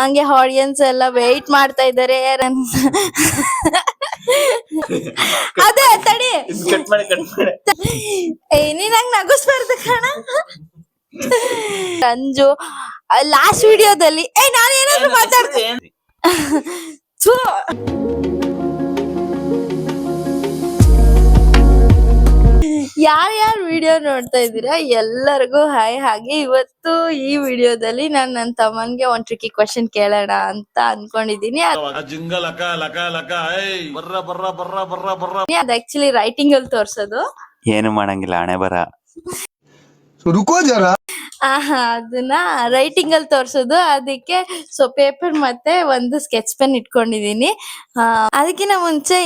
ಹಂಗೆ ಆಡಿಯನ್ಸ್ ಎಲ್ಲ ವೇಟ್ ಮಾಡ್ತಾ ಇದಾರೆ. ಅದೇ ತಡಿ ನೀನ್ ಹಂಗ್ ನಗಿಸ್ಬಾರ್ದು ಕಣ. ರಂಜು ಲಾಸ್ಟ್ ವಿಡಿಯೋದಲ್ಲಿ ನಾನು ಏನಾದ್ರು ಮಾತಾಡ್ತೀನಿ. ಯಾರ್ಯಾರು ವಿಡಿಯೋ ನೋಡ್ತಾ ಇದ್ದೀರಾ ಎಲ್ಲರಿಗೂ ಹಾಯ್. ಹಾಗೆ ಇವತ್ತು ಈ ವಿಡಿಯೋದಲ್ಲಿ ನಾನು ನನ್ನ ತಮ್ಮನ್ಗೆ ಒಂದ್ ಟ್ರಿಕಿ ಕ್ವೆಶ್ಚನ್ ಕೇಳೋಣ ಅಂತ ಅನ್ಕೊಂಡಿದೀನಿ. ಅದ್ ಆಕ್ಚುಲಿ ರೈಟಿಂಗ್ ಅಲ್ಲಿ ತೋರ್ಸೋದು, ಏನು ಮಾಡಂಗಿಲ್ಲ, ಹಣೆ ಬರ. ಅದನ್ನ ರೈಟಿಂಗ್ ಅಲ್ಲಿ ತೋರ್ಸೋದು. ಅದಕ್ಕೆ ಸೊ ಪೇಪರ್ ಮತ್ತೆ ಒಂದು ಸ್ಕೆಚ್ ಪೆನ್ ಇಟ್ಕೊಂಡಿದೀನಿ. ಅದಕ್ಕಿಂತ ಮುಂಚೆ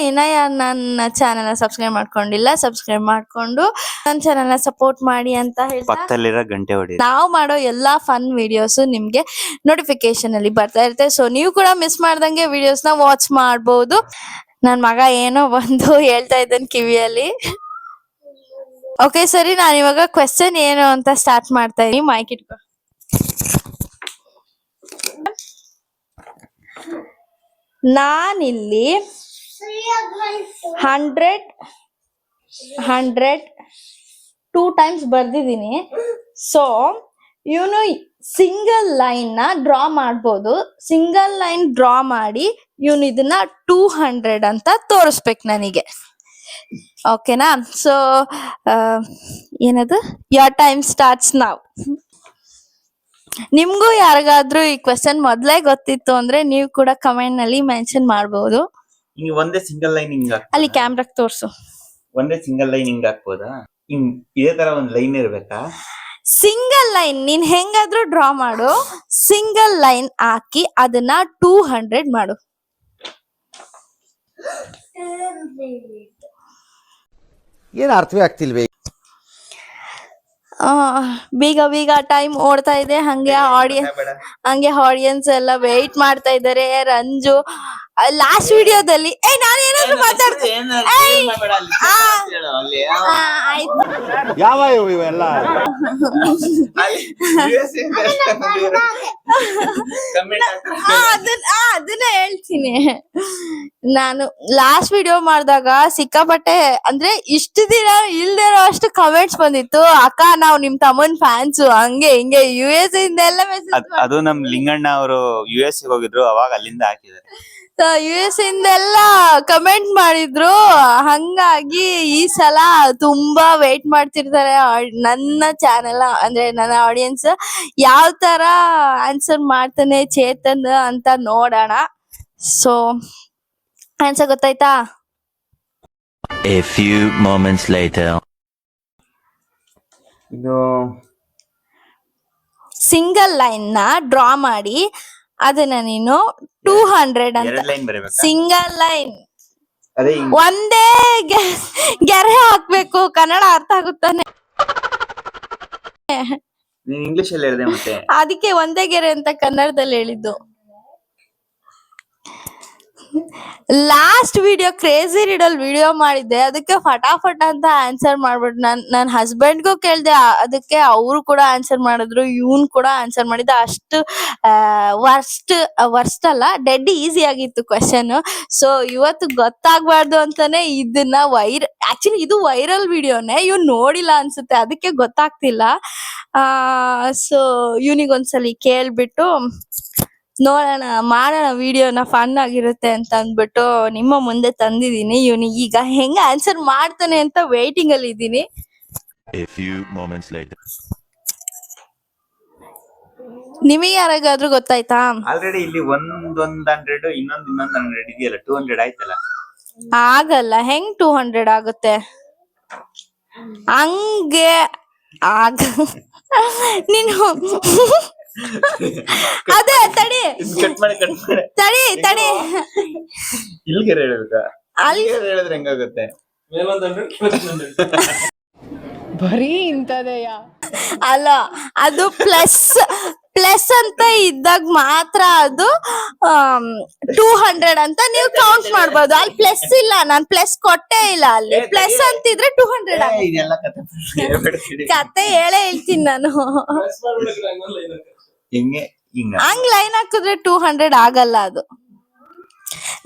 ನನ್ನ ಚಾನೆಲ್ ಸಬ್ಸ್ಕ್ರೈಬ್ ಮಾಡ್ಕೊಂಡಿಲ್ಲ, ಸಬ್ಸ್ಕ್ರೈಬ್ ಮಾಡ್ಕೊಂಡು ನನ್ನ ಚಾನೆಲ್ ಸಪೋರ್ಟ್ ಮಾಡಿ ಅಂತ ಹೇಳ್ತಾ ಪಕ್ಕದಲ್ಲಿರೋ ಗಂಟೆ ಹೊಡಿ. ನಾವು ಮಾಡೋ ಎಲ್ಲಾ ಫನ್ ವಿಡಿಯೋಸ್ ನಿಮ್ಗೆ ನೋಟಿಫಿಕೇಶನ್ ಅಲ್ಲಿ ಬರ್ತಾ ಇರುತ್ತೆ. ಸೊ ನೀವು ಕೂಡ ಮಿಸ್ ಮಾಡ್ದಂಗೆ ವಿಡಿಯೋಸ್ ನ ವಾಚ್ ಮಾಡ್ಬೋದು. ನನ್ ಮಗ ಏನೋ ಬಂದು ಹೇಳ್ತಾ ಇದ್ದಾನೆ ಕಿವಿಯಲ್ಲಿ. ಓಕೆ ಸರಿ, ನಾನು ಇವಾಗ ಕ್ವೆಶ್ಚನ್ ಏನು ಅಂತ ಸ್ಟಾರ್ಟ್ ಮಾಡ್ತಾ ಇದೀನಿ. ಮೈಕ್ ಇಟ್ಕೊ. ನಾನಿಲ್ಲಿ 100 2 ಟೈಮ್ಸ್ ಬರ್ದಿದ್ದೀನಿ. ಸೊ ಇವನು ಸಿಂಗಲ್ ಲೈನ್ ನ ಡ್ರಾ ಮಾಡ್ಬೋದು. ಸಿಂಗಲ್ ಲೈನ್ ಡ್ರಾ ಮಾಡಿ ಇವನು ಇದನ್ನ 200 ಅಂತ ತೋರಿಸ್ಬೇಕು ನನಗೆ. ಓಕೆನಾ? ಸೊ ಏನದು ಯೋರ್ ಟೈಮ್ ಸ್ಟಾರ್ಟ್ಸ್ ನಾವ್. ನಿಮ್ಗೂ ಯಾರಿಗಾದ್ರೂ ಈ ಕ್ವೆಶ್ಚನ್ ಮೊದ್ಲೇ ಗೊತ್ತಿತ್ತು ಅಂದ್ರೆ ನೀವು ಕೂಡ ಕಮೆಂಟ್ ನಲ್ಲಿ ಮೆನ್ಷನ್ ಮಾಡಬಹುದು. ಒಂದೇ ಸಿಂಗಲ್ ಲೈನ್ ಹಿಂಗ್ ಅಲ್ಲಿ ಕ್ಯಾಮ್ರಾಕ್ ತೋರ್ಸು. ಒಂದೇ ಸಿಂಗಲ್ ಲೈನ್ ಹಿಂಗ್ ಹಾಕ್ಬೋದಾ? ಇದೇ ತರ ಒಂದ್ ಲೈನ್ ಇರ್ಬೇಕಾ? ಸಿಂಗಲ್ ಲೈನ್ ನೀನ್ ಹೆಂಗಾದ್ರೂ ಡ್ರಾ ಮಾಡು. ಸಿಂಗಲ್ ಲೈನ್ ಹಾಕಿ ಅದನ್ನ 200 ಮಾಡು. ಏನ್ ಅರ್ಥವೇ ಆಗ್ತಿಲ್ವೇ? ಬೇಗ ಬೇಗ ಟೈಮ್ ಓಡ್ತಾ ಇದೆ. ಹಂಗೆ ಆಡಿಯನ್ಸ್ ಎಲ್ಲ ವೇಟ್ ಮಾಡ್ತಾ ಇದಾರೆ. ರಂಜು ಲಾಸ್ಟ್ ವಿಡಿಯೋದಲ್ಲಿ ನಾನು ಏನಾದ್ರು ಮಾತಾಡ್ತೀನಿ. ಯಾವ ಇವೆಲ್ಲ ಅದನ್ನ ಹೇಳ್ತೀನಿ. ನಾನು ಲಾಸ್ಟ್ ವಿಡಿಯೋ ಮಾಡಿದಾಗ ಸಿಕ್ಕಾಪಟ್ಟೆ ಅಂದ್ರೆ ಇಷ್ಟು ದಿನ ಇಲ್ದಿರೋ ಅಷ್ಟು ಕಮೆಂಟ್ಸ್ ಬಂದಿತ್ತು. ಅಕ್ಕ ನಾವು ನಿಮ್ ತಮ್ಮನ್ ಫ್ಯಾನ್ಸ್, ಹಂಗೆ ಹಿಂಗೆ US ಇಂದ ಎಲ್ಲ ಮೆಸೇಜ್. ಅದು ನಮ್ ಲಿಂಗಣ್ಣ ಅವರು US ಹೋಗಿದ್ರು, ಅವಾಗ ಅಲ್ಲಿಂದ ಹಾಕಿದ್ದಾರೆ. US ಇಂದ ಎಲ್ಲ ಕಮೆಂಟ್ ಮಾಡಿದ್ರು. ಹಂಗಾಗಿ ಈ ಸಲ ತುಂಬಾ ವೇಟ್ ಮಾಡ್ತಿರ್ತಾರೆ ನನ್ನ ಚಾನೆಲ್ ಅಂದ್ರೆ ನನ್ನ ಆಡಿಯನ್ಸ್. ಯಾವ ತರ ಆನ್ಸರ್ ಮಾಡ್ತಾನೆ ಚೇತನ್ ಅಂತ ನೋಡೋಣ. ಸೊ ಆನ್ಸರ್ ಗೊತ್ತಾಯ್ತಾ? A few moments later. ಇದು ಸಿಂಗಲ್ ಲೈನ್ ನ ಡ್ರಾ ಮಾಡಿ ಅದನ್ನ ನೀನು 200 ಅಂತ. ಸಿಂಗಲ್ ಲೈನ್ ಒಂದೇ ಗೆರೆ ಹಾಕ್ಬೇಕು. ಕನ್ನಡ ಅರ್ಥ ಆಗುತ್ತಾನೆ? ಇಂಗ್ಲಿಷ್ ಅಲ್ಲಿ ಹೇಳಿದೆ ಮತ್ತೆ. ಅದಕ್ಕೆ ಒಂದೇ ಗೆರೆ ಅಂತ ಕನ್ನಡದಲ್ಲಿ ಹೇಳಿದ್ದು. ಲಾಸ್ಟ್ ವಿಡಿಯೋ ಕ್ರೇಜಿ ರೀಡಲ್ ವಿಡಿಯೋ ಮಾಡಿದ್ದೆ, ಅದಕ್ಕೆ ಫಟಾಫಟ್ ಅಂತ ಆನ್ಸರ್ ಮಾಡ್ಬಿಟ್ಟು ನನ್ ಹಸ್ಬೆಂಡ್ಗೂ ಕೇಳ್ದೆ. ಅದಕ್ಕೆ ಅವರು ಕೂಡ ಆನ್ಸರ್ ಮಾಡಿದ್ರು, ಇವನ್ ಕೂಡ ಆನ್ಸರ್ ಮಾಡಿದ. ಅಷ್ಟು ವರ್ಸ್ಟ್ ಅಲ್ಲ, ಡೆಡ್ ಈಸಿ ಆಗಿತ್ತು ಕ್ವೆಶ್ಚನ್. ಸೊ ಇವತ್ತು ಗೊತ್ತಾಗ್ಬಾರ್ದು ಅಂತಾನೆ ಇದನ್ನ ಆಕ್ಚುಲಿ ಇದು ವೈರಲ್ ವಿಡಿಯೋನೇ. ಇವ್ನ್ ನೋಡಿಲ್ಲ ಅನ್ಸುತ್ತೆ, ಅದಕ್ಕೆ ಗೊತ್ತಾಗ್ತಿಲ್ಲ. ಸೊ ಇವನಿಗೊಂದ್ಸಲಿ ಕೇಳ್ಬಿಟ್ಟು ನೋಡೋಣ, ಮಾಡೋಣ ವಿಡಿಯೋನ, ಫನ್ ಆಗಿರುತ್ತೆ ಅಂತ ಅಂದ್ಬಿಟ್ಟು ನಿಮ್ಮ ಮುಂದೆ ತಂದಿದ್ದೀನಿ. ಇವನಿಗೆ ಈಗ ಹೆಂಗ ಆನ್ಸರ್ ಮಾಡ್ತಾನೆ ಅಂತ ವೇಟಿಂಗ್ ಅಲ್ಲಿ ಇದ್ದೀನಿ. ನಿಮಗೆ ಯಾರಿಗಾದ್ರೂ ಗೊತ್ತಾಯ್ತಾ? ಆಲ್ರೆಡಿ ಇಲ್ಲಿ 100 ಇನ್ನೊಂದು 100 ಇದೆಯಲ್ಲ, 200 ಆಯ್ತಲ್ಲ. ಆಗಲ್ಲ, ಹೆಂಗ್ 200 ಆಗುತ್ತೆ? ಹಂಗೆ ನೀನು ಅದೇ ತಡಿ ಇಲ್ಲಿಗೆ ಹೇಳ್ಬೇಕಾ? ಅಲ್ಲಿ ಹೇಳಿದ್ರೆ ಹೆಂಗಾಗುತ್ತೆ? ಬರೀ ಇಂತದೆಯಾ? ಅಲ್ಲ, ಅದು ಪ್ಲಸ್ ಅಂತ ಇದ್ದಾಗ ಮಾತ್ರ ಅದು 200 ಅಂತ ನೀವು ಕೌಂಟ್ ಮಾಡ್ಬೋದು. ಅಲ್ಲಿ ಪ್ಲಸ್ ಇಲ್ಲ, ನಾನ್ ಪ್ಲಸ್ ಕೊಟ್ಟೇ ಇಲ್ಲ. ಅಲ್ಲಿ ಪ್ಲಸ್ ಅಂತಿದ್ರೆ 200. ಕತೆ ಹೇಳೇ ಹೇಳ್ತೀನಿ ನಾನು. ಹೆಂಗೆ ಹಿಂಗ ಹಂಗ್ ಲೈನ್ ಹಾಕಿದ್ರೆ 200 ಆಗಲ್ಲ ಅದು.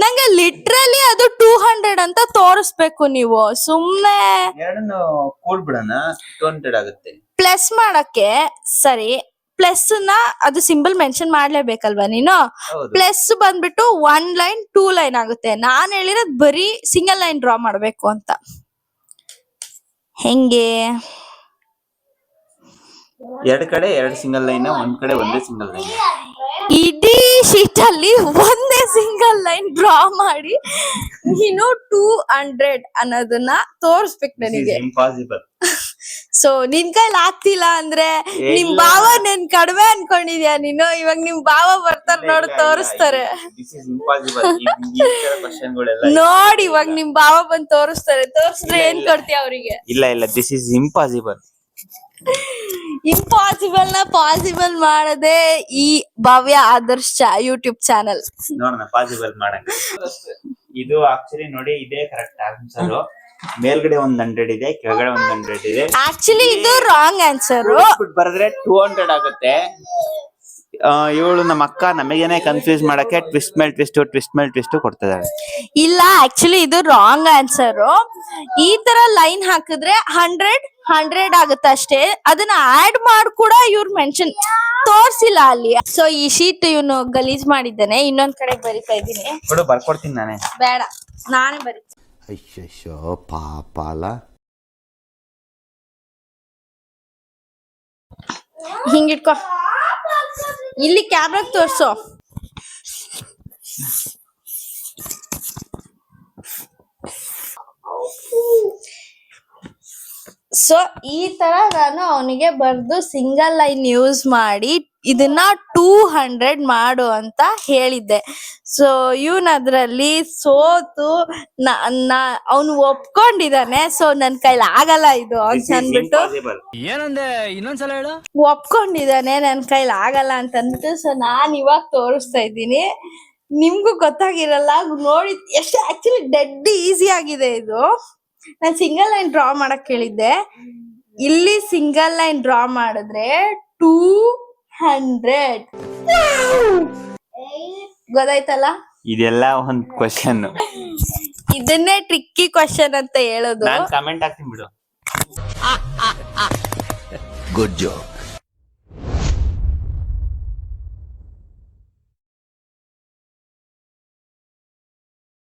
ನಂಗೆ ಲಿಟ್ರಲಿ ಅದು 200 ಅಂತ ತೋರಿಸ್ಬೇಕು ನೀವು. ಸುಮ್ನೆ ಎರಡನ್ನು ಕೂಡ್ಬಿಡೋಣ 200 ಆಗುತ್ತೆ. ಪ್ಲಸ್ ಮಾಡಕ್ಕೆ ಸರಿ, ಪ್ಲಸ್ ನ ಅದು ಸಿಂಬಲ್ ಮೆನ್ಷನ್ ಮಾಡ್ಲೇಬೇಕಲ್ವಾ ನೀನು. ಹೌದು. ಪ್ಲಸ್ ಬಂದ್ಬಿಟ್ಟು 1 ಲೈನ್ 2 ಲೈನ್ ಆಗುತ್ತೆ. ನಾನ್ ಹೇಳಿರೋದ್ ಬರೀ ಸಿಂಗಲ್ ಲೈನ್ ಡ್ರಾ ಮಾಡ್ಬೇಕು ಅಂತ. ಹೆಂಗೆ? ಎರಡ್ ಕಡೆ 2 ಸಿಂಗಲ್ ಲೈನ್, ಒಂದ್ ಕಡೆ ಒಂದೇ ಸಿಂಗಲ್ ಲೈನ್. ಇಡೀ ಶೀಟ್ ಅಲ್ಲಿ ಒಂದೇ ಸಿಂಗಲ್ ಲೈನ್ ಡ್ರಾ ಮಾಡಿ ನೀನು 200 ಅನ್ನೋದನ್ನ ತೋರಿಸ್ಬೇಕು ನನಗೆ. ಇಂಪಾಸಿಬಲ್. ಸೊ ನಿನ್ ಕೈಲಿ ಆಗ್ತಿಲ್ಲ ಅಂದ್ರೆ ನಿಮ್ ಭಾವ ನನ್ ಕಡಿಮೆ ಅನ್ಕೊಂಡಿದ್ಯಾ ನೀನು? ಇವಾಗ ನಿಮ್ ಭಾವ ಬರ್ತಾರ ನೋಡು, ತೋರಿಸ್ತಾರೆ ನೋಡಿ. ಇವಾಗ ನಿಮ್ ಭಾವ ಬಂದ್ ತೋರಿಸ್ತಾರೆ. ತೋರಿಸಿದ್ರೆ ಏನ್ ಕೊಡ್ತೀಯ ಅವ್ರಿಗೆ? ಇಲ್ಲ ದಿಸ್ ಇಸ್ ಇಂಪಾಸಿಬಲ್. ಇಂಪಾಸಿಬಲ್ ನ ಪಾಸಿಬಲ್ ಮಾಡದೆ ಈ ಭವ್ಯ ಆದರ್ಶ ಯೂಟ್ಯೂಬ್ ಚಾನಲ್. ನೋಡೋಣ ಪಾಸಿಬಲ್ ಮಾಡಂಗ. ಇದು ಆಕ್ಚುಲಿ ನೋಡಿ, ಇದೇ ಕರೆಕ್ಟ್ ಆನ್ಸರ್. ಮೇಲ್ಗಡೆ 100 ಇದೆ, ಕೆಳಗಡೆ 100 ಇದೆ. ಆಕ್ಚುಲಿ ಇದು ರಾಂಗ್ ಆನ್ಸರ್. ಬರೆದ್ರೆ 200 ಆಗುತ್ತೆ. ಇವಳು ನಮ್ಮ ಅಕ್ಕ ನಮಗೇನೆ ಕನ್ಫ್ಯೂಸ್ ಮಾಡಕ್ಕೆ ಟ್ವಿಸ್ಟ್ ಮೇಲ್ ಟ್ವಿಸ್ಟ್ ಕೊಡ್ತಿದ್ದಾಳೆ. ಇಲ್ಲ, ಆಕ್ಚುಲಿ ಇದು ರಾಂಗ್ ಆನ್ಸರ್. ಈ ತರ ಲೈನ್ ಹಾಕಿದ್ರೆ 100 ಆಗುತ್ತೆ ಅಷ್ಟೇ. ಅದನ್ನ ಆಡ್ ಮಾಡಿ ಕೂಡ ಇವ್ರು ಮೆನ್ಷನ್ ತೋರ್ಸಿಲ್ಲ ಅಲ್ಲಿ. ಸೊ ಈ ಶೀಟ್ ಇವನು ಗಲೀಜ್ ಮಾಡಿದ್ದಾನೆ. ಇನ್ನೊಂದ್ ಕಡೆ ಬರಿತಾ ಇದ್ದೀನಿ. ಬರ್ಕೊಡ್ತೀನಿ ನಾನೇ. ಬೇಡ, ನಾನೇ ಬರೀತೀನಿ. ಅಯ್ಯೋ ಪಾಪ ಅಲ್ಲ. ಹಿಂಗಿಟ್ಕೋ, ಇಲ್ಲಿ ಕ್ಯಾಮ್ರಾಗ್ ತೋರ್ಸು. ಸೊ ಈ ತರ ನಾನು ಅವನಿಗೆ ಬರ್ದು ಸಿಂಗಲ್ ಲೈನ್ ಯೂಸ್ ಮಾಡಿ ಇದನ್ನ 200 ಮಾಡು ಅಂತ ಹೇಳಿದ್ದೆ. ಸೊ ಇವನ್ ಅದ್ರಲ್ಲಿ ಸೋತು ಅವನು ಒಪ್ಕೊಂಡಿದ್ದಾನೆ. ಸೊ ನನ್ ಕೈಲಿ ಆಗಲ್ಲ ಇದು ಅಂತ ಅಂದ್ಬಿಟ್ಟು ಏನಂದೆ, ಇನ್ನೊಂದ್ಸಲ ಹೇಳು. ಒಪ್ಕೊಂಡಿದ್ದಾನೆ, ನನ್ ಕೈಲಿ ಆಗಲ್ಲ ಅಂತ ಅಂದ್ಬಿಟ್ಟು. ಸೊ ನಾನ್ ಇವಾಗ ತೋರಿಸ್ತಾ ಇದ್ದೀನಿ. ನಿಮ್ಗೂ ಗೊತ್ತಾಗಿರಲ್ಲ ನೋಡಿ. ಎಷ್ಟು ಆಕ್ಚುಲಿ ಡೆಡ್ ಈಸಿ ಆಗಿದೆ ಇದು. ನಾನ್ ಸಿಂಗಲ್ ಲೈನ್ ಡ್ರಾ ಮಾಡಕ್ ಹೇಳಿದ್ದೆ. ಇಲ್ಲಿ ಸಿಂಗಲ್ ಲೈನ್ ಡ್ರಾ ಮಾಡಿದ್ರೆ 200 ಗೊತ್ತಾಯ್ತಲ್ಲ. ಇದೆಲ್ಲ ಒಂದ್ ಕ್ವಶನ್. ಇದನ್ನೇ ಟ್ರಿಕ್ಕಿ ಕ್ವಶನ್ ಅಂತ ಹೇಳೋದು. ನಾನ್ ಕಮೆಂಟ್ ಹಾಕ್ತೀನಿ ಬಿಡು. Good job.